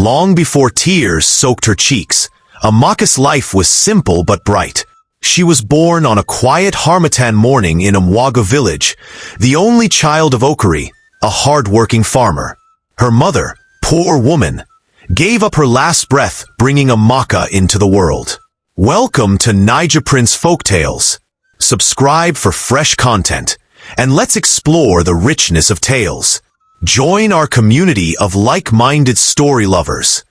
Long before tears soaked her cheeks, Amaka's life was simple but bright. She was born on a quiet Harmattan morning in Mwaga village, the only child of Okiri, a hard-working farmer. Her mother, poor woman, gave up her last breath bringing Amaka into the world. Welcome to Nigerian Folktales. Subscribe for fresh content, and let's explore the richness of tales. Join our community of like-minded story lovers.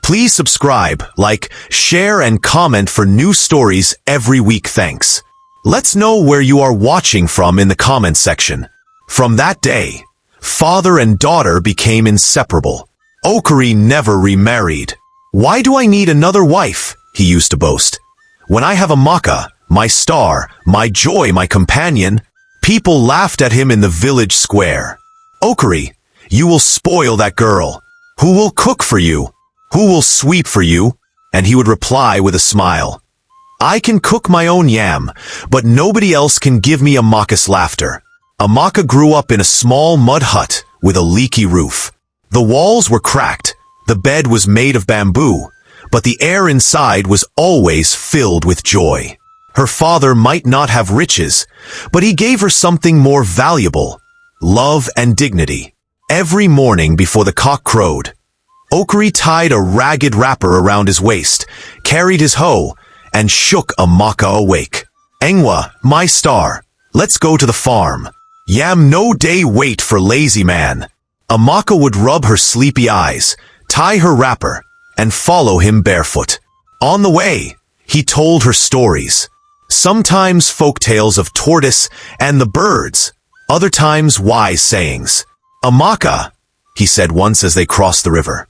Please subscribe, like, share, and comment for new stories every week. Thanks. Let's know where you are watching from in the comment section. From that day, father and daughter became inseparable. Okiri never remarried. "Why do I need another wife?" he used to boast. "When I have Amaka, my star, my joy, my companion." People laughed at him in the village square. "Okiri, you will spoil that girl. Who will cook for you? Who will sweep for you?" And he would reply with a smile, "I can cook my own yam, but nobody else can give me Amaka's laughter." Amaka grew up in a small mud hut with a leaky roof. The walls were cracked, the bed was made of bamboo, but the air inside was always filled with joy. Her father might not have riches, but he gave her something more valuable: love and dignity. Every morning before the cock crowed, Okiri tied a ragged wrapper around his waist, carried his hoe, and shook Amaka awake. "Engwa, my star, let's go to the farm. Yam no day wait for lazy man." Amaka would rub her sleepy eyes, tie her wrapper, and follow him barefoot. On the way, he told her stories. Sometimes folk tales of tortoise and the birds, other times wise sayings. "Amaka," he said once as they crossed the river,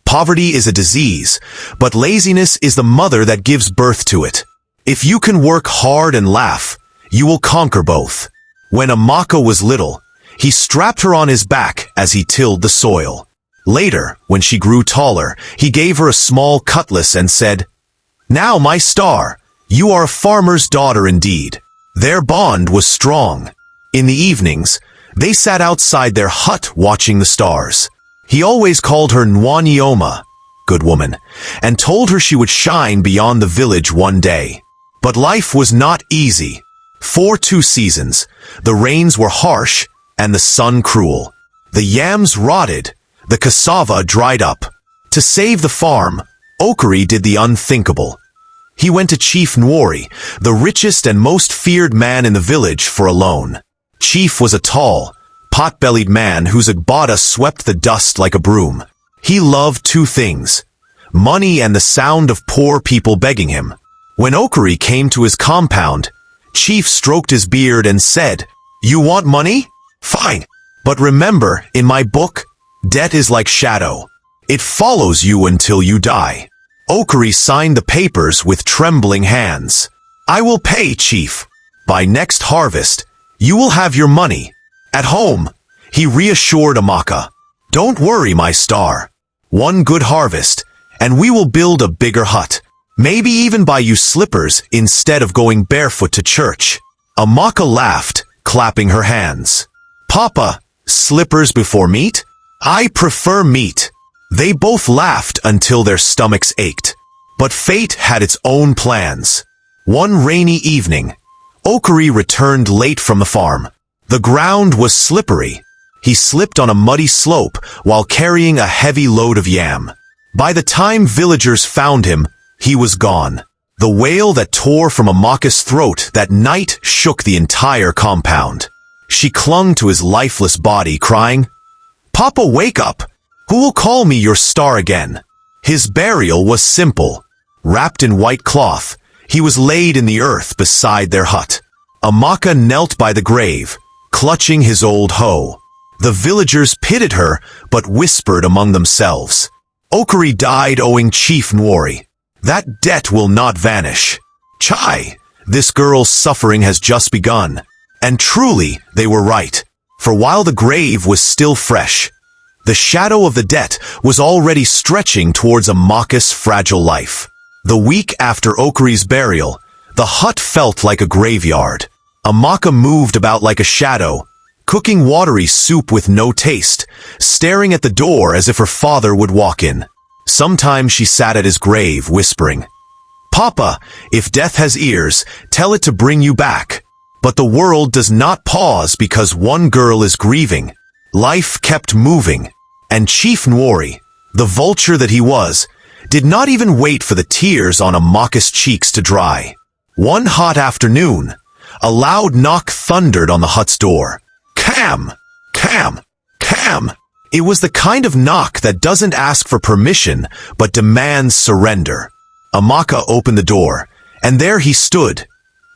"poverty is a disease, but laziness is the mother that gives birth to it. If you can work hard and laugh, you will conquer both." When Amaka was little, he strapped her on his back as he tilled the soil. Later, when she grew taller, he gave her a small cutlass and said, "Now, my star, you are a farmer's daughter indeed." Their bond was strong. In the evenings, they sat outside their hut watching the stars. He always called her Nwanyoma, good woman, and told her she would shine beyond the village one day. But life was not easy. For 2 seasons, the rains were harsh and the sun cruel. The yams rotted, the cassava dried up. To save the farm, Okiri did the unthinkable. He went to Chief Nwori, the richest and most feared man in the village, for a loan. Chief was a tall, pot-bellied man whose agbada swept the dust like a broom. He loved 2 things: money and the sound of poor people begging him. When Okiri came to his compound, Chief stroked his beard and said, "You want money? Fine. But remember, in my book, debt is like shadow. It follows you until you die." Okiri signed the papers with trembling hands. "I will pay, Chief. By next harvest, you will have your money." At home, he reassured Amaka, "Don't worry, my star. One good harvest, and we will build a bigger hut. Maybe even buy you slippers instead of going barefoot to church." Amaka laughed, clapping her hands. "Papa, slippers before meat? I prefer meat." They both laughed until their stomachs ached. But fate had its own plans. One rainy evening, Okiri returned late from the farm. The ground was slippery. He slipped on a muddy slope while carrying a heavy load of yam. By the time villagers found him, he was gone. The wail that tore from Amaka's throat that night shook the entire compound. She clung to his lifeless body, crying, "Papa, wake up! Who will call me your star again?" His burial was simple. Wrapped in white cloth, he was laid in the earth beside their hut. Amaka knelt by the grave, clutching his old hoe. The villagers pitied her, but whispered among themselves, "Okiri died owing Chief Nwori. That debt will not vanish. Chai, this girl's suffering has just begun." And truly, they were right. For while the grave was still fresh, the shadow of the debt was already stretching towards Amaka's fragile life. The week after Okiri's burial, the hut felt like a graveyard. Amaka moved about like a shadow, cooking watery soup with no taste, staring at the door as if her father would walk in. Sometimes she sat at his grave, whispering, "Papa, if death has ears, tell it to bring you back." But the world does not pause because one girl is grieving. Life kept moving, and Chief Nwori, the vulture that he was, did not even wait for the tears on Amaka's cheeks to dry. One hot afternoon, a loud knock thundered on the hut's door. Cam! Cam! Cam! It was the kind of knock that doesn't ask for permission, but demands surrender. Amaka opened the door, and there he stood,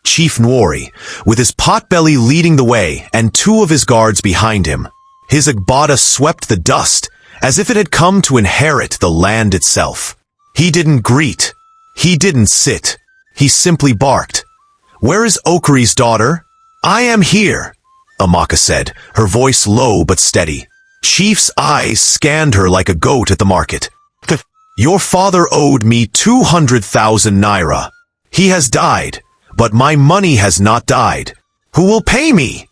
Chief Nwori, with his potbelly leading the way and two of his guards behind him. His agbada swept the dust, as if it had come to inherit the land itself. He didn't greet. He didn't sit. He simply barked. "Where is Okri's daughter?" "I am here," Amaka said, her voice low but steady. Chief's eyes scanned her like a goat at the market. "Your father owed me 200,000 naira. He has died, but my money has not died. Who will pay me?"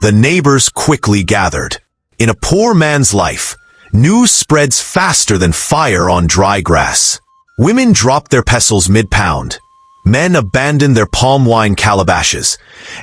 The neighbors quickly gathered. In a poor man's life, news spreads faster than fire on dry grass. Women dropped their pestles mid-pound. Men abandoned their palm wine calabashes,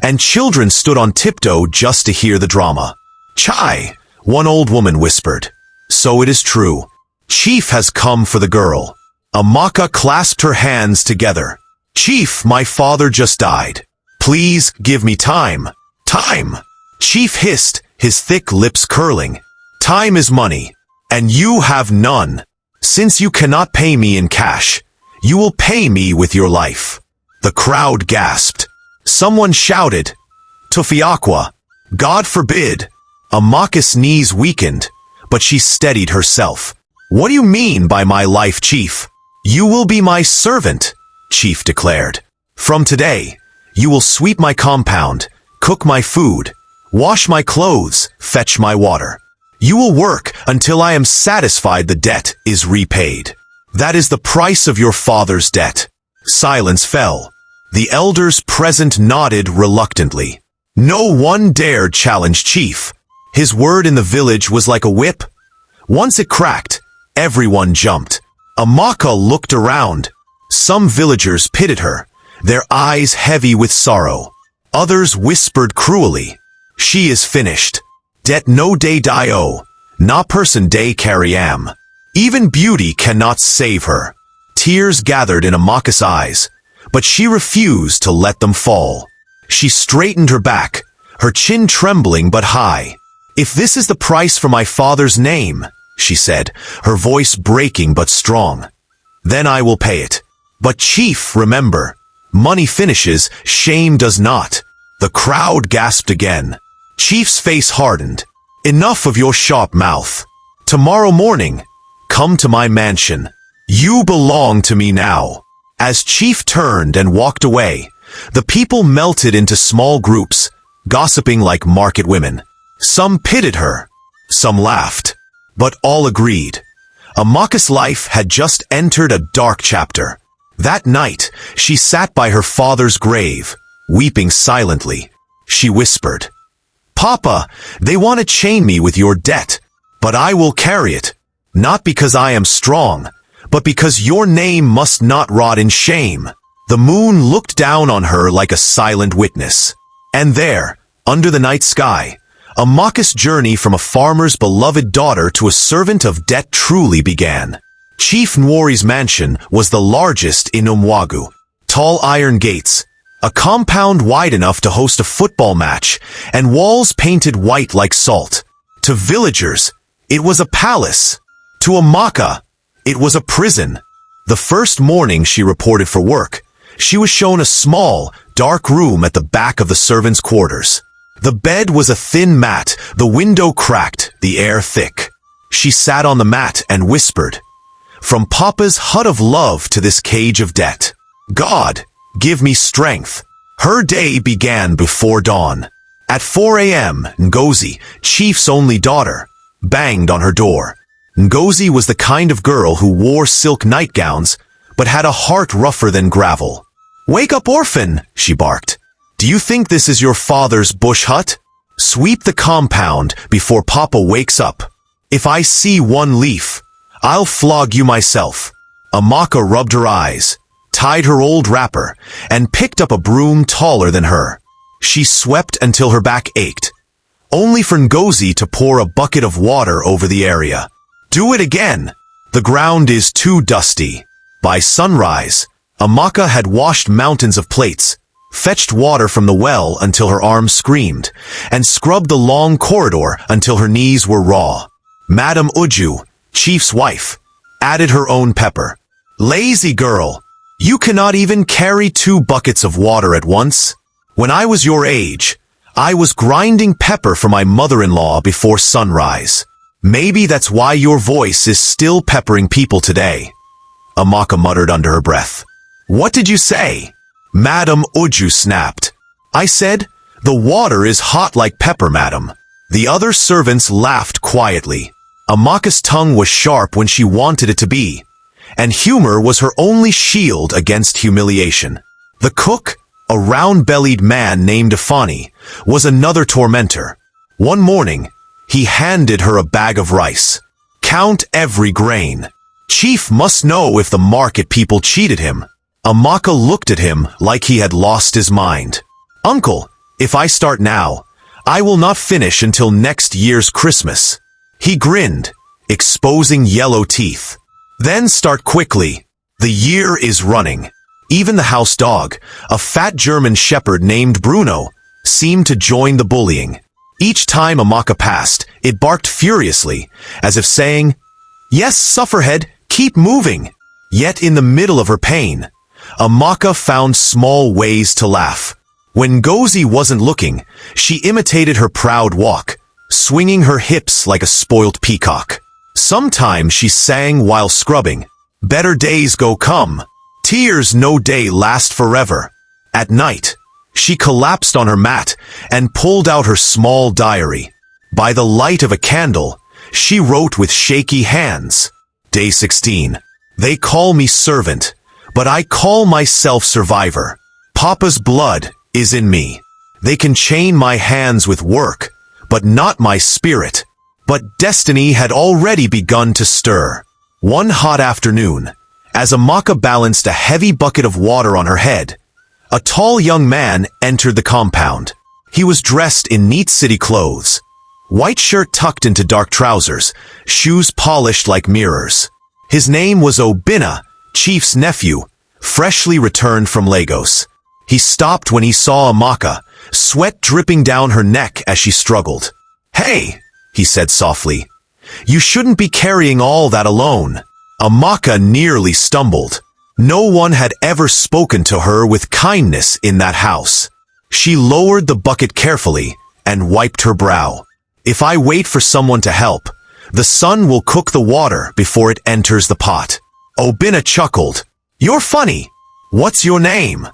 and children stood on tiptoe just to hear the drama. "Chai," one old woman whispered. "So it is true. Chief has come for the girl." Amaka clasped her hands together. "Chief, my father just died. Please give me time." "Time!" Chief hissed, his thick lips curling. "Time is money, and you have none. Since you cannot pay me in cash, you will pay me with your life." The crowd gasped. Someone shouted, "Tufiakwa, God forbid." Amaka's knees weakened, but she steadied herself. "What do you mean by my life, Chief?" "You will be my servant," Chief declared. "From today, you will sweep my compound, cook my food, wash my clothes, fetch my water. You will work until I am satisfied the debt is repaid. That is the price of your father's debt." Silence fell. The elders present nodded reluctantly. No one dared challenge Chief. His word in the village was like a whip. Once it cracked, everyone jumped. Amaka looked around. Some villagers pitied her, their eyes heavy with sorrow. Others whispered cruelly, "She is finished. Det no day dio, na person day carry am." Even beauty cannot save her. Tears gathered in Amaka's eyes, but she refused to let them fall. She straightened her back, her chin trembling but high. "If this is the price for my father's name," she said, her voice breaking but strong, "then I will pay it. But Chief, remember, money finishes, shame does not." The crowd gasped again. Chief's face hardened. "Enough of your sharp mouth. Tomorrow morning, come to my mansion. You belong to me now." As Chief turned and walked away, the people melted into small groups, gossiping like market women. Some pitied her, some laughed, but all agreed. Amaka's life had just entered a dark chapter. That night, she sat by her father's grave, weeping silently. She whispered, "Papa, they want to chain me with your debt, but I will carry it, not because I am strong, but because your name must not rot in shame." The moon looked down on her like a silent witness. And there, under the night sky, Amaka's journey from a farmer's beloved daughter to a servant of debt truly began. Chief Nwori's mansion was the largest in Umwagu. Tall iron gates, a compound wide enough to host a football match, and walls painted white like salt. To villagers, it was a palace. To Amaka, it was a prison. The first morning she reported for work, she was shown a small, dark room at the back of the servants' quarters. The bed was a thin mat, the window cracked, the air thick. She sat on the mat and whispered, "From Papa's hut of love to this cage of debt. God, give me strength." Her day began before dawn. At 4 a.m., Ngozi, Chief's only daughter, banged on her door. Ngozi was the kind of girl who wore silk nightgowns, but had a heart rougher than gravel. "Wake up, orphan," she barked. "Do you think this is your father's bush hut? Sweep the compound before Papa wakes up. If I see one leaf, I'll flog you myself." Amaka rubbed her eyes, tied her old wrapper, and picked up a broom taller than her. She swept until her back ached, only for Ngozi to pour a bucket of water over the area. "Do it again. The ground is too dusty." By sunrise, Amaka had washed mountains of plates, fetched water from the well until her arms screamed, and scrubbed the long corridor until her knees were raw. Madam Uju, chief's wife, added her own pepper. "Lazy girl, you cannot even carry 2 buckets of water at once. When I was your age, I was grinding pepper for my mother-in-law before sunrise. Maybe that's why your voice is still peppering people today." Amaka muttered under her breath. "What did you say?" Madam Uju snapped. "I said, the water is hot like pepper, madam." The other servants laughed quietly. Amaka's tongue was sharp when she wanted it to be, and humor was her only shield against humiliation. The cook, a round-bellied man named Afani, was another tormentor. One morning, he handed her a bag of rice. "Count every grain. Chief must know if the market people cheated him." Amaka looked at him like he had lost his mind. "Uncle, if I start now, I will not finish until next year's Christmas." He grinned, exposing yellow teeth. "Then start quickly. The year is running." Even the house dog, a fat German shepherd named Bruno, seemed to join the bullying. Each time Amaka passed, it barked furiously, as if saying, "Yes, sufferhead, keep moving." Yet in the middle of her pain, Amaka found small ways to laugh. When Ngozi wasn't looking, she imitated her proud walk, swinging her hips like a spoilt peacock. Sometimes she sang while scrubbing, "Better days go come. Tears no day last forever." At night, she collapsed on her mat and pulled out her small diary. By the light of a candle, she wrote with shaky hands. Day 16. "They call me servant, but I call myself survivor. Papa's blood is in me. They can chain my hands with work, but not my spirit." But destiny had already begun to stir. One hot afternoon, as Amaka balanced a heavy bucket of water on her head, a tall young man entered the compound. He was dressed in neat city clothes, white shirt tucked into dark trousers, shoes polished like mirrors. His name was Obinna, chief's nephew, freshly returned from Lagos. He stopped when he saw Amaka, sweat dripping down her neck as she struggled. "Hey," he said softly, "you shouldn't be carrying all that alone." Amaka nearly stumbled. No one had ever spoken to her with kindness in that house. She lowered the bucket carefully and wiped her brow. "If I wait for someone to help, the sun will cook the water before it enters the pot." Obinna chuckled. "You're funny. What's your name?"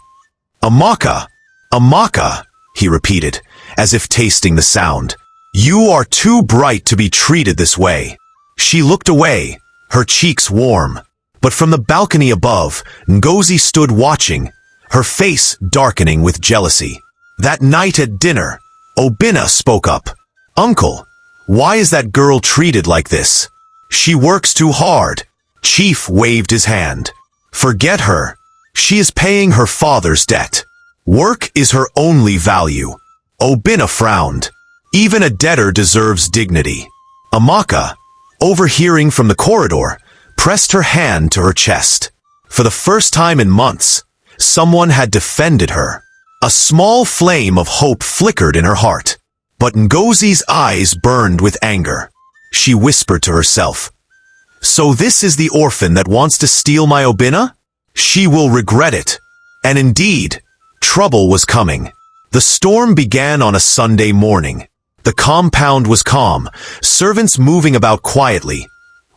"Amaka. Amaka," he repeated, as if tasting the sound. "You are too bright to be treated this way." She looked away, her cheeks warm. But from the balcony above, Ngozi stood watching, her face darkening with jealousy. That night at dinner, Obinna spoke up. "Uncle, why is that girl treated like this? She works too hard." Chief waved his hand. "Forget her. She is paying her father's debt. Work is her only value." Obinna frowned. Even a debtor deserves dignity. Amaka, overhearing from the corridor, pressed her hand to her chest. For the first time in months, someone had defended her. A small flame of hope flickered in her heart. But Ngozi's eyes burned with anger. She whispered to herself, "So this is the orphan that wants to steal my Obinna? She will regret it." And indeed, trouble was coming. The storm began on a Sunday morning. The compound was calm, servants moving about quietly,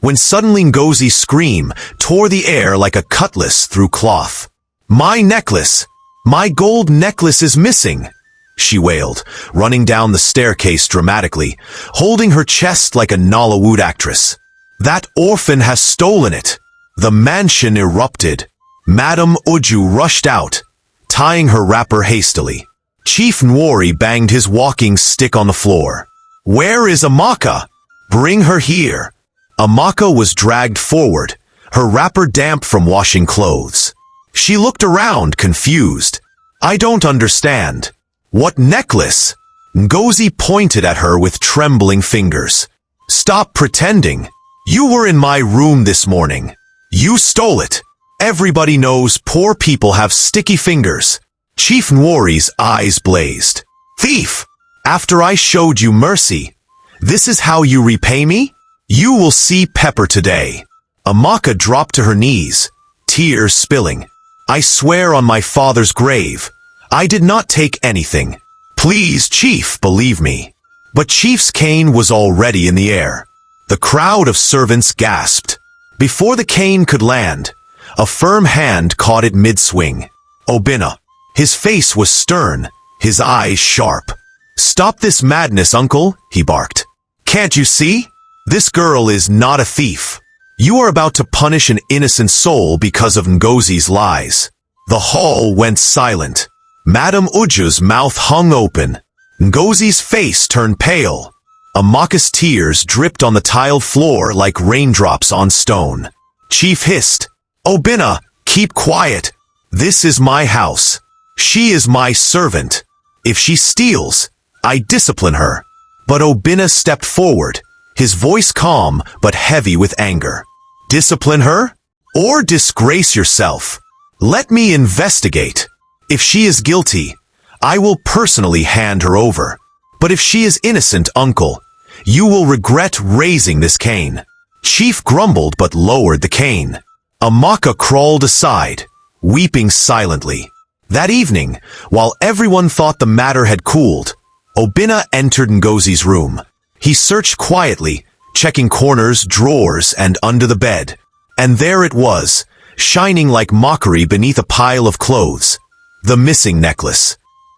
when suddenly Ngozi's scream tore the air like a cutlass through cloth. "My necklace! My gold necklace is missing!" she wailed, running down the staircase dramatically, holding her chest like a Nollywood actress. "That orphan has stolen it!" The mansion erupted. Madam Uju rushed out, tying her wrapper hastily. Chief Nwori banged his walking stick on the floor. "Where is Amaka? Bring her here." Amaka was dragged forward, her wrapper damp from washing clothes. She looked around, confused. "I don't understand." "What necklace?" Ngozi pointed at her with trembling fingers. "Stop pretending. You were in my room this morning. You stole it. Everybody knows poor people have sticky fingers." Chief Nwori's eyes blazed. "Thief! After I showed you mercy, this is how you repay me? You will see Pepper today." Amaka dropped to her knees, tears spilling. "I swear on my father's grave, I did not take anything. Please, Chief, believe me." But Chief's cane was already in the air. The crowd of servants gasped. Before the cane could land, a firm hand caught it mid-swing. Obinna. His face was stern, his eyes sharp. "Stop this madness, uncle," he barked. "Can't you see? This girl is not a thief. You are about to punish an innocent soul because of Ngozi's lies." The hall went silent. Madame Uju's mouth hung open. Ngozi's face turned pale. Amaka's tears dripped on the tiled floor like raindrops on stone. Chief hissed, "Obinna, keep quiet. This is my house. She is my servant. If she steals, I discipline her." But Obinna stepped forward, his voice calm but heavy with anger. "Discipline her? Or disgrace yourself? Let me investigate. If she is guilty, I will personally hand her over. But if she is innocent, uncle, you will regret raising this cane." Chief grumbled but lowered the cane. Amaka crawled aside, weeping silently. That evening, while everyone thought the matter had cooled, Obinna entered Ngozi's room. He searched quietly, checking corners, drawers, and under the bed. And there it was, shining like mockery beneath a pile of clothes. The missing necklace.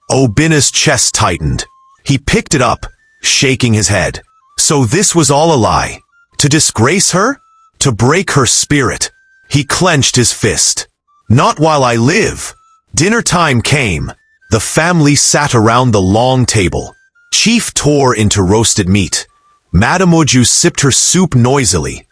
Obinna's chest tightened. He picked it up, shaking his head. So this was all a lie. To disgrace her? To break her spirit? He clenched his fist. "Not while I live." Dinner time came. The family sat around the long table. Chief tore into roasted meat. Madame Uju sipped her soup noisily.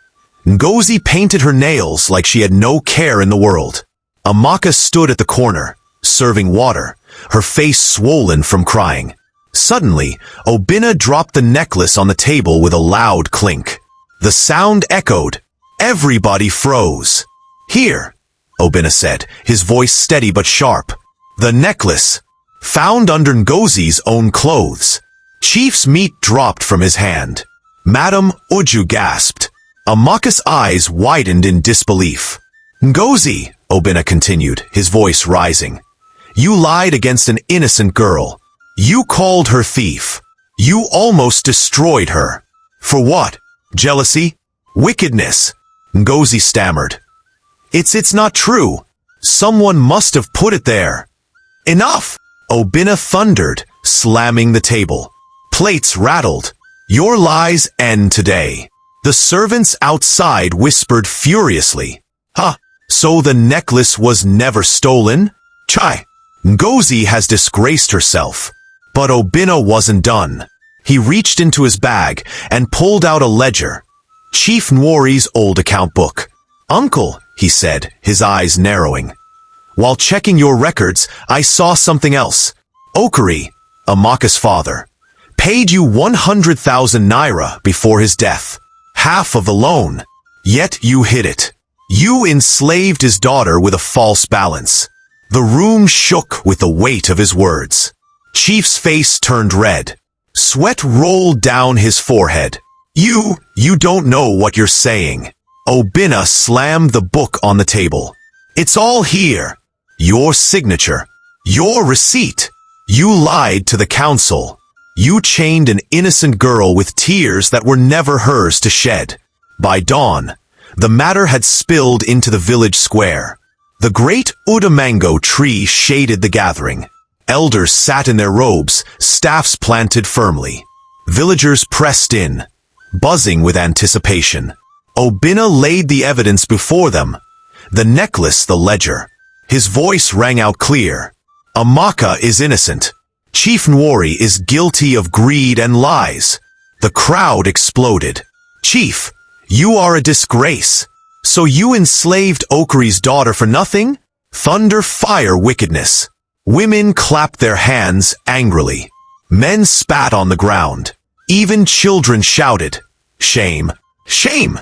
Ngozi painted her nails like she had no care in the world. Amaka stood at the corner, serving water, her face swollen from crying. Suddenly, Obinna dropped the necklace on the table with a loud clink. The sound echoed. Everybody froze. "Here," Obinna said, his voice steady but sharp. "The necklace, found under Ngozi's own clothes." Chief's meat dropped from his hand. Madame Uju gasped. Amaka's eyes widened in disbelief. "Ngozi," Obinna continued, his voice rising, "you lied against an innocent girl. You called her thief. You almost destroyed her. For what? Jealousy? Wickedness?" Ngozi stammered. It's not true. Someone must have put it there." "Enough!" Obinna thundered, slamming the table. Plates rattled. "Your lies end today." The servants outside whispered furiously. "Huh, so the necklace was never stolen? Chai, Ngozi has disgraced herself." But Obinna wasn't done. He reached into his bag and pulled out a ledger. Chief Nwori's old account book. "Uncle," he said, his eyes narrowing. "While checking your records, I saw something else. Okari, Amaka's father, paid you 100,000 naira before his death. Half of the loan. Yet you hid it. You enslaved his daughter with a false balance." The room shook with the weight of his words. Chief's face turned red. Sweat rolled down his forehead. You don't know what you're saying." Obinna slammed the book on the table. "It's all here. Your signature. Your receipt. You lied to the council. You chained an innocent girl with tears that were never hers to shed." By dawn, the matter had spilled into the village square. The great Uda mango tree shaded the gathering. Elders sat in their robes, staffs planted firmly. Villagers pressed in, buzzing with anticipation. Obinna laid the evidence before them. The necklace, the ledger. His voice rang out clear. "Amaka is innocent. Chief Nwori is guilty of greed and lies." The crowd exploded. "Chief, You are a disgrace. So you enslaved Okri's daughter for nothing? Thunder, fire, wickedness. Women clapped their hands angrily. Men spat on the ground. Even children shouted, "Shame! Shame!"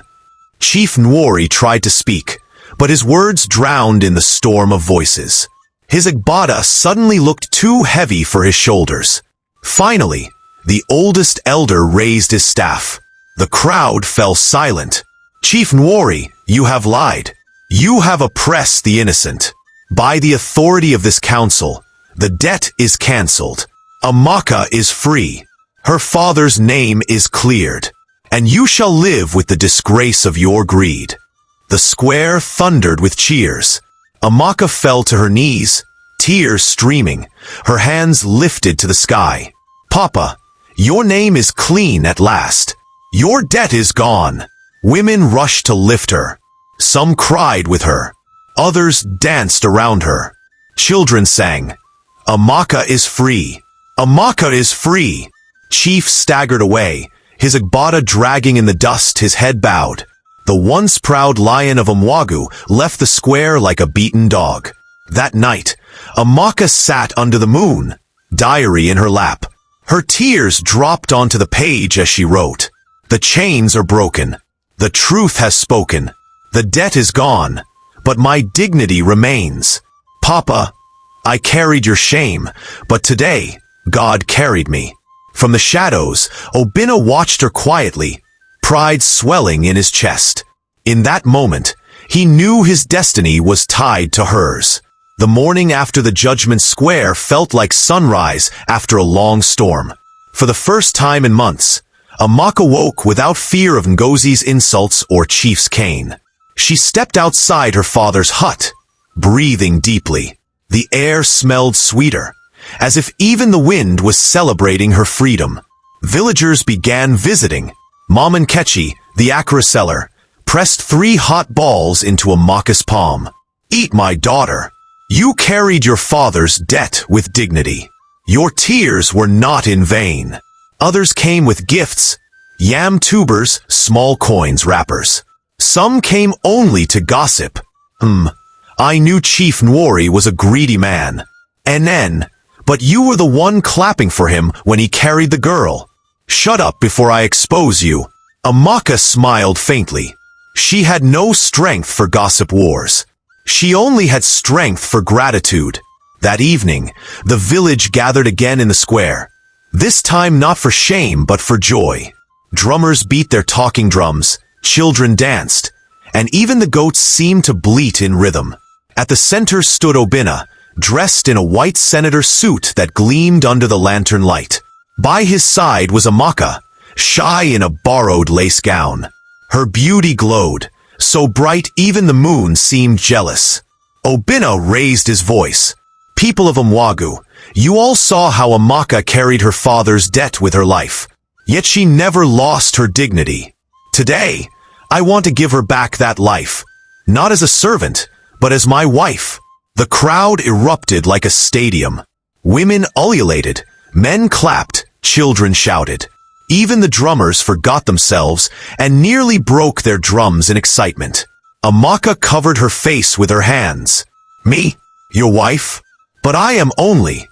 Chief Nwori tried to speak, but his words drowned in the storm of voices. His agbada suddenly looked too heavy for his shoulders. Finally, the oldest elder raised his staff. The crowd fell silent. "Chief Nwori, you have lied. You have oppressed the innocent. By the authority of this council, the debt is cancelled. Amaka is free. Her father's name is cleared, and you shall live with the disgrace of your greed." The square thundered with cheers. Amaka fell to her knees, tears streaming, her hands lifted to the sky. "Papa, your name is clean at last. Your debt is gone." Women rushed to lift her. Some cried with her. Others danced around her. Children sang, "Amaka is free. Amaka is free." Chief staggered away, his agbada dragging in the dust, his head bowed. The once proud lion of Umwagu left the square like a beaten dog. That night, Amaka sat under the moon, diary in her lap. Her tears dropped onto the page as she wrote, "The chains are broken. The truth has spoken. The debt is gone, but my dignity remains. Papa, I carried your shame, but today, God carried me." From the shadows, Obinna watched her quietly, pride swelling in his chest. In that moment, he knew his destiny was tied to hers. The morning after the Judgment Square felt like sunrise after a long storm. For the first time in months, Amaka woke without fear of Ngozi's insults or Chief's cane. She stepped outside her father's hut, breathing deeply. The air smelled sweeter, as if even the wind was celebrating her freedom. Villagers began visiting. Mom and Kechi, the akra seller, pressed 3 hot balls into Amaka's palm. "Eat, my daughter. You carried your father's debt with dignity. Your tears were not in vain." Others came with gifts, yam tubers, small coins, wrappers. Some came only to gossip. I knew Chief Nwori was a greedy man. NN, but you were the one clapping for him when he carried the girl. Shut up before I expose you." Amaka smiled faintly. She had no strength for gossip wars. She only had strength for gratitude. That evening, the village gathered again in the square. This time not for shame, but for joy. Drummers beat their talking drums, children danced, and even the goats seemed to bleat in rhythm. At the center stood Obinna, dressed in a white senator suit that gleamed under the lantern light. By his side was Amaka, shy in a borrowed lace gown. Her beauty glowed, so bright even the moon seemed jealous. Obinna raised his voice. "People of Umwagu, you all saw how Amaka carried her father's debt with her life. Yet she never lost her dignity. Today, I want to give her back that life, not as a servant, but as my wife." The crowd erupted like a stadium. Women ululated, men clapped, children shouted. Even the drummers forgot themselves and nearly broke their drums in excitement. Amaka covered her face with her hands. "Me? Your wife? But I am only."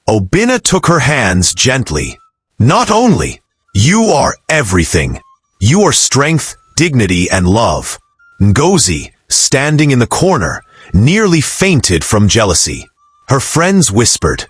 Obinna took her hands gently. "Not only. You are everything. You are strength, dignity, and love." Ngozi, standing in the corner, nearly fainted from jealousy. Her friends whispered,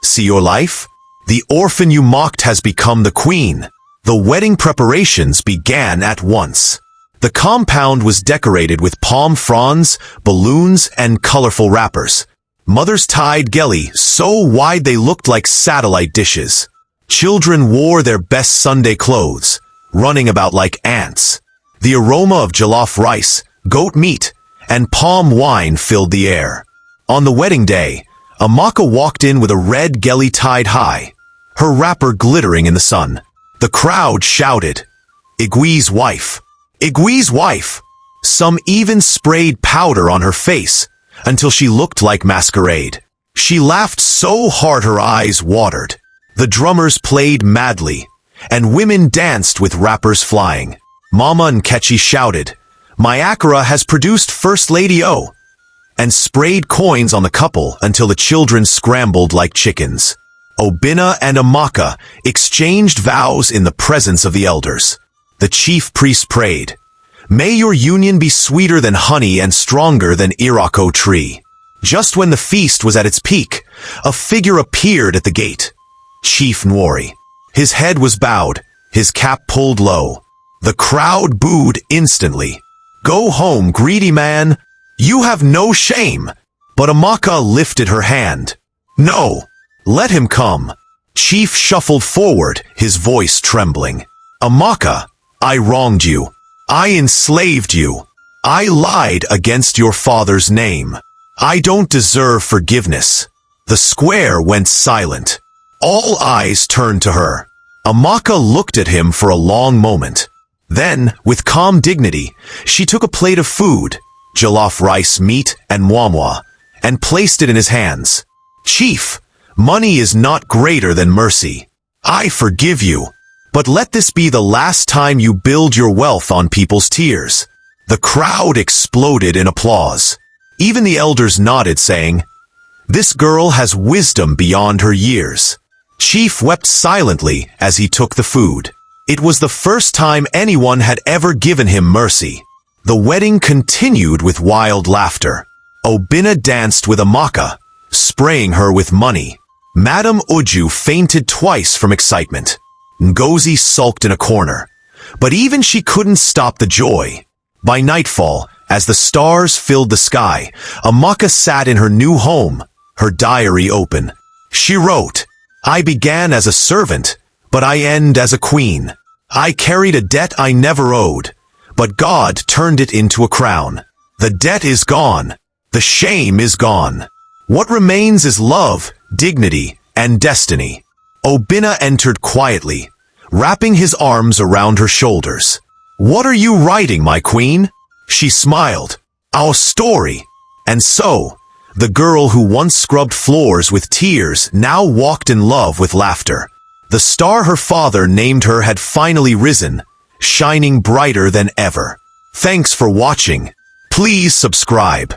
"See your life? The orphan you mocked has become the queen." The wedding preparations began at once. The compound was decorated with palm fronds, balloons, and colorful wrappers. Mothers tied geli so wide they looked like satellite dishes. Children wore their best Sunday clothes, running about like ants. The aroma of jollof rice, goat meat, and palm wine filled the air. On the wedding day, Amaka walked in with a red geli tied high, her wrapper glittering in the sun. The crowd shouted, "Igwe's wife! Igwe's wife!" Some even sprayed powder on her face until she looked like masquerade. She laughed so hard her eyes watered. The drummers played madly, and women danced with wrappers flying. Mama Nkechi shouted, "My Akara has produced First Lady O," and sprayed coins on the couple until the children scrambled like chickens. Obinna and Amaka exchanged vows in the presence of the elders. The chief priest prayed, "May your union be sweeter than honey and stronger than Iroko tree." Just when the feast was at its peak, a figure appeared at the gate. Chief Nwori. His head was bowed, his cap pulled low. The crowd booed instantly. "Go home, greedy man. You have no shame." But Amaka lifted her hand. "No, let him come." Chief shuffled forward, his voice trembling. "Amaka, I wronged you. I enslaved you. I lied against your father's name. I don't deserve forgiveness." The square went silent. All eyes turned to her. Amaka looked at him for a long moment. Then, with calm dignity, she took a plate of food, jollof rice, meat, and mwamwa, and placed it in his hands. "Chief, money is not greater than mercy. I forgive you, but let this be the last time you build your wealth on people's tears." The crowd exploded in applause. Even the elders nodded, saying, "This girl has wisdom beyond her years." Chief wept silently as he took the food. It was the first time anyone had ever given him mercy. The wedding continued with wild laughter. Obinna danced with Amaka, spraying her with money. Madam Uju fainted twice from excitement. Ngozi sulked in a corner. But even she couldn't stop the joy. By nightfall, as the stars filled the sky, Amaka sat in her new home, her diary open. She wrote, "I began as a servant, but I end as a queen. I carried a debt I never owed, but God turned it into a crown. The debt is gone. The shame is gone. What remains is love, dignity, and destiny." Obinna entered quietly, wrapping his arms around her shoulders. "What are you writing, my queen?" She smiled. "Our story." And so, the girl who once scrubbed floors with tears now walked in love with laughter. The star her father named her had finally risen, shining brighter than ever. Thanks for watching. Please subscribe.